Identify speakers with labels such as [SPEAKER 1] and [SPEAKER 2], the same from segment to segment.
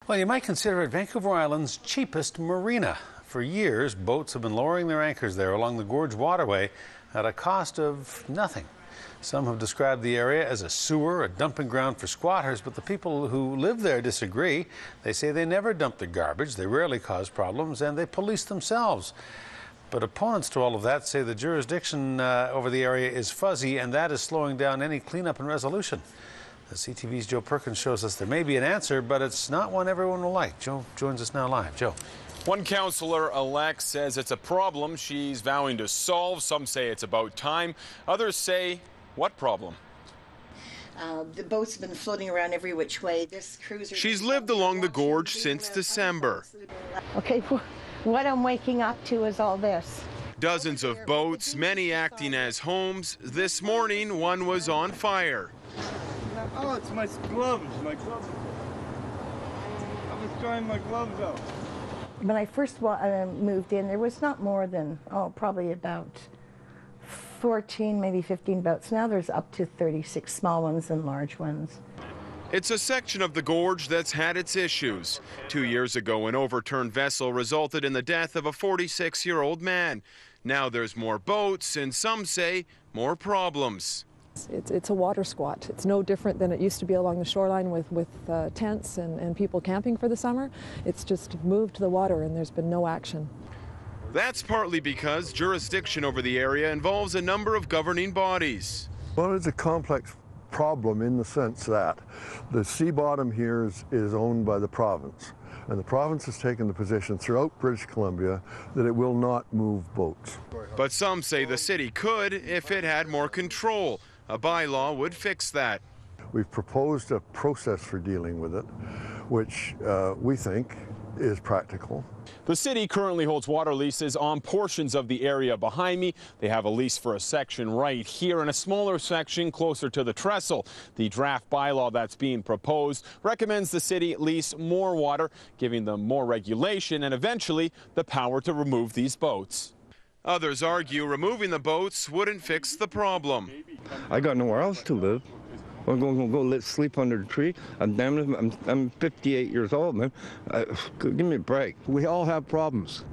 [SPEAKER 1] Well, you might consider it Vancouver Island's cheapest marina. For years, boats have been lowering their anchors there along the Gorge Waterway at a cost of nothing. Some have described the area as a sewer, a dumping ground for squatters, but the people who live there disagree. They say they never dump their garbage, they rarely cause problems, and they police themselves. But opponents to all of that say the jurisdiction over the area is fuzzy, and that is slowing down any cleanup and resolution. The CTV's Joe Perkins shows us there may be an answer, but it's not one everyone will like. Joe joins us now live. Joe.
[SPEAKER 2] One councillor-elect says it's a problem she's vowing to solve. Some say it's about time. Others say, what problem?
[SPEAKER 3] The boat's been floating around every which way. This cruiser.
[SPEAKER 4] She's lived along the gorge since December.
[SPEAKER 5] Okay, what I'm waking up to is all this.
[SPEAKER 4] Dozens of boats, many acting as homes. This morning, one was on fire.
[SPEAKER 6] Oh, it's my gloves. My gloves. I was trying my gloves out.
[SPEAKER 5] When I first moved in, there was not more than, probably about 14, maybe 15 boats. Now there's up to 36 small ones and large ones.
[SPEAKER 4] It's a section of the gorge that's had its issues. 2 years ago, an overturned vessel resulted in the death of a 46-year-old man. Now there's more boats, and some say more problems.
[SPEAKER 7] It's a water squat. It's no different than it used to be along the shoreline with tents and people camping for the summer. It's just moved to the water and there's been no action.
[SPEAKER 4] That's partly because jurisdiction over the area involves a number of governing bodies.
[SPEAKER 8] Well, it's a complex problem in the sense that the sea bottom here is owned by the province. And the province has taken the position throughout British Columbia that it will not move boats.
[SPEAKER 4] But some say the city could if it had more control. A bylaw would fix that.
[SPEAKER 8] We've proposed a process for dealing with it, which we think is practical.
[SPEAKER 2] The city currently holds water leases on portions of the area behind me. They have a lease for a section right here and a smaller section closer to the Trestle. The draft bylaw that's being proposed recommends the city lease more water, giving them more regulation and eventually the power to remove these boats.
[SPEAKER 4] Others argue removing the boats wouldn't fix the problem.
[SPEAKER 9] I got nowhere else to live. I'm going to go sleep under a tree. I'm 58 years old, man. Give me a break.
[SPEAKER 10] We all have problems.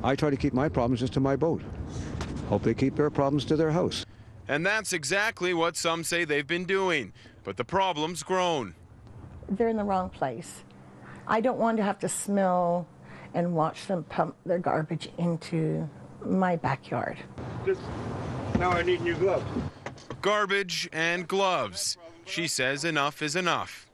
[SPEAKER 10] I try to keep my problems just to my boat. Hope they keep their problems to their house.
[SPEAKER 4] And that's exactly what some say they've been doing. But the problem's grown.
[SPEAKER 5] They're in the wrong place. I don't want to have to smell and watch them pump their garbage into my backyard.
[SPEAKER 6] Now I need new gloves.
[SPEAKER 4] Garbage and gloves. She says enough is enough.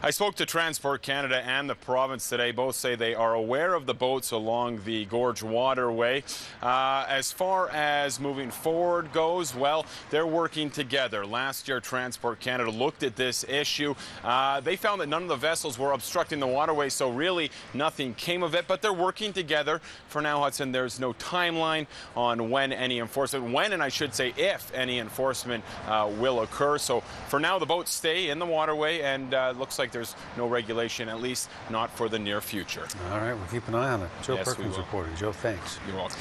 [SPEAKER 2] I spoke to Transport Canada and the province today. Both say they are aware of the boats along the Gorge Waterway. As far as moving forward goes, well, they're working together. Last year, Transport Canada looked at this issue. They found that none of the vessels were obstructing the waterway, so really nothing came of it. But they're working together. For now, Hudson, there's no timeline on when any enforcement, and I should say if any enforcement will occur. So for now, the boats stay in the waterway, and looks like there's no regulation, at least not for the near future.
[SPEAKER 1] All right, we'll keep an eye on it. Joe
[SPEAKER 2] Yes,
[SPEAKER 1] Perkins reporting. Joe, thanks.
[SPEAKER 2] You're welcome.